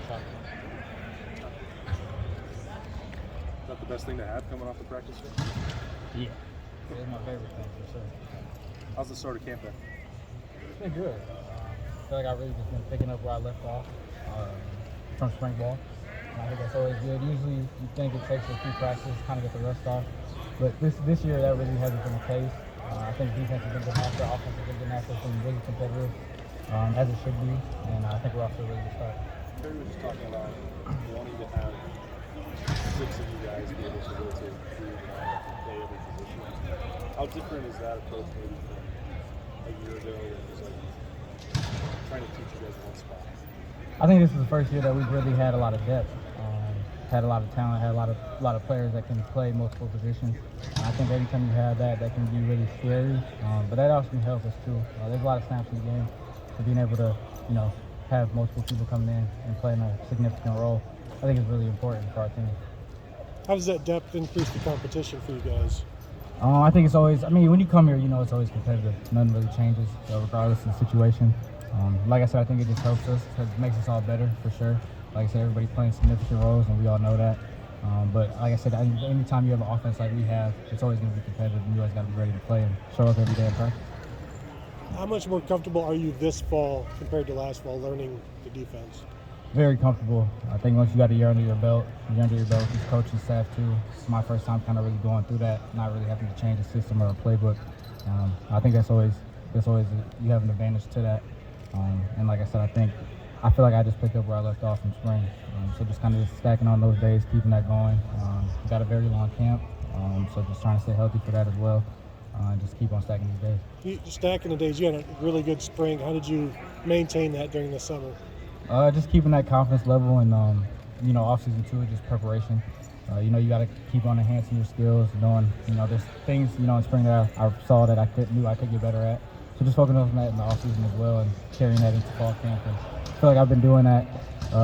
shot. Is that the best thing to have coming off the practice field? Yeah. It's my favorite thing for sure. How's the start of camp been? It's been good. I feel like I've really just been picking up where I left off from spring ball. And I think that's always good. Usually you think it takes a few practices to kind of get the rust off. But this year that really hasn't been the case. I think defense has been good after, offense has been good after, it's been really competitive, as it should be. And I think we're off to a really good start. Terry was just talking about wanting to have 6 of you guys be able to rotate through the lineup and play every position. How different is that approach maybe from a year ago when it was like trying to teach you guys one spot? I think this is the first year that we've really had a lot of depth, had a lot of talent, had a lot of players that can play multiple positions. And I think every time you have that, that can be really scary. But that also can help us too. There's a lot of snaps in the game, so being able to, have multiple people coming in and playing a significant role, I think is really important for our team. How does that depth increase the competition for you guys? I think it's always, when you come here, it's always competitive. Nothing really changes, so regardless of the situation. Like I said, I think it just helps us. It makes us all better, for sure. Like I said, everybody's playing significant roles, and we all know that. But like I said, anytime you have an offense like we have, it's always going to be competitive, and you always got to be ready to play and show up every day in practice. How much more comfortable are you this fall compared to last fall learning the defense? Very comfortable. I think once you got a year under your belt with these coaching staff too, it's my first time kind of really going through that, not really having to change a system or a playbook. I think that's always you have an advantage to that. And like I said, I feel like I just picked up where I left off in spring. So just kind of stacking on those days, keeping that going. Got a very long camp, so just trying to stay healthy for that as well. Just keep on stacking these days. Stacking the days, you had a really good spring. How did you maintain that during the summer? Just keeping that confidence level and, off-season too, just preparation. You got to keep on enhancing your skills, knowing, there's things, in spring that I saw that I knew I could get better at. So just focusing on that in the off-season as well and carrying that into fall camp. And I feel like I've been doing that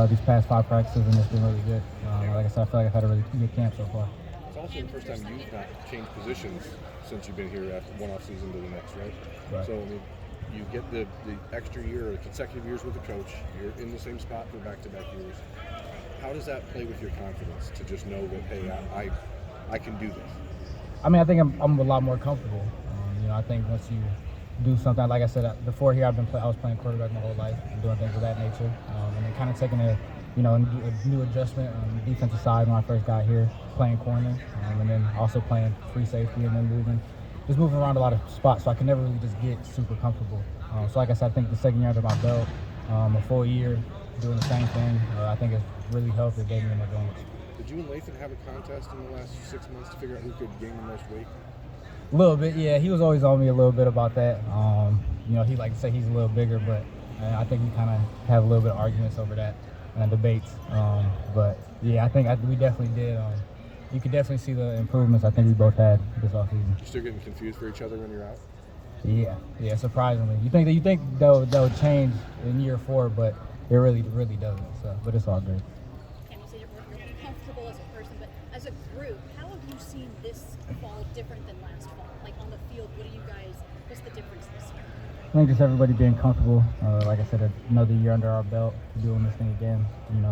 these past 5 practices, and it's been really good. Like I said, I feel like I've had a really good camp so far. It's also the first time you've not changed positions since you've been here after one off-season to the next, right? So, you get the extra year or consecutive years with the coach. You're in the same spot for back-to-back years. How does that play with your confidence to just know that, hey, I can do this? I think I'm a lot more comfortable. I think once you do something, like I said, before here I was playing quarterback my whole life and doing things of that nature. And then kind of taking a new adjustment on the defensive side when I first got here, playing corner, and then also playing free safety and then moving around a lot of spots, so I can never really just get super comfortable. So like I said, I think the second year under my belt, a full year doing the same thing, I think it's really helped. It gave me an advantage. Did you and Lathan have a contest in the last 6 months to figure out who could gain the most weight? A little bit, yeah. He was always on me a little bit about that. He like to say he's a little bigger, but I think we kind of have a little bit of arguments over that and debates. But yeah, I think we definitely did. You could definitely see the improvements I think we both had this offseason. You're still getting confused for each other when you're out? Yeah, surprisingly. You think that would change in year 4, but it really doesn't. So, but it's all good. Cam, you said you're comfortable as a person, but as a group, how have you seen this fall different than last fall? Like on the field, what's the difference this year? I think just everybody being comfortable. Like I said, another year under our belt, doing this thing again.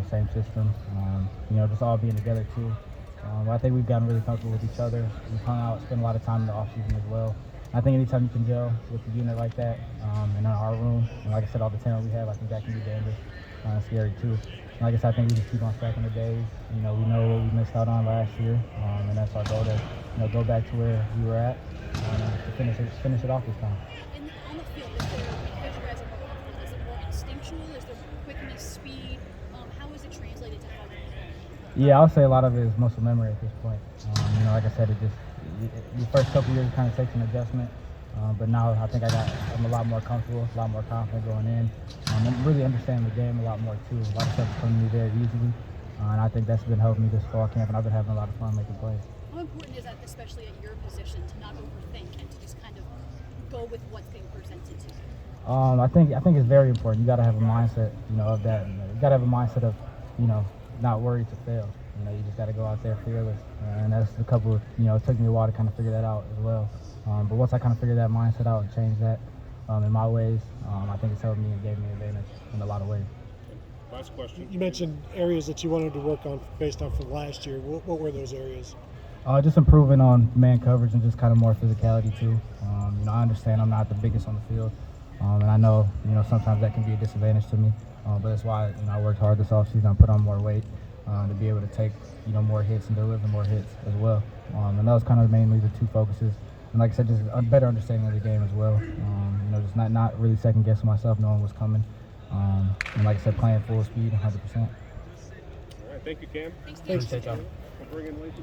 Same system. Just all being together too. I think we've gotten really comfortable with each other. We've hung out, spent a lot of time in the off-season as well. I think anytime you can gel with a unit like that, and in our room, and like I said, all the talent we have, I think that can be dangerous, scary too. And like I said, I think we just keep on stacking the days. We know what we missed out on last year, and that's our goal to, go back to where we were at, to finish it off this time. And on the field, because you guys are more comfortable, is it more instinctual? Is there quickness, speed? How is it translated to how you play? Yeah, I'll say a lot of it is muscle memory at this point. Like I said, the first couple years it kind of takes an adjustment, but now I think I'm a lot more comfortable, a lot more confident going in. I'm really understanding the game a lot more too. A lot of stuff is coming to me very easily, and I think that's been helping me this fall camp, and I've been having a lot of fun making plays. How important is that, especially at your position, to not overthink and to just kind of go with what's being presented to you? I think it's very important. You got to have a mindset, of that. You got to have a mindset of, not worried to fail. You just got to go out there fearless, and that's a couple of, it took me a while to kind of figure that out as well. But once I kind of figured that mindset out and changed that in my ways, I think it's helped me and gave me an advantage in a lot of ways. Last question. You mentioned areas that you wanted to work on based on from last year. What were those areas? Just improving on man coverage and just kind of more physicality too. I understand I'm not the biggest on the field, and I know sometimes that can be a disadvantage to me. But that's why I worked hard this offseason. I put on more weight to be able to take more hits and deliver more hits as well. And that was kind of mainly the two focuses. And like I said, just a better understanding of the game as well. Just not really second guessing myself, knowing what's coming. And like I said, playing full speed, 100%. All right, thank you, Cam. Thanks, Cam. Appreciate y'all. We'll bring in Lacey.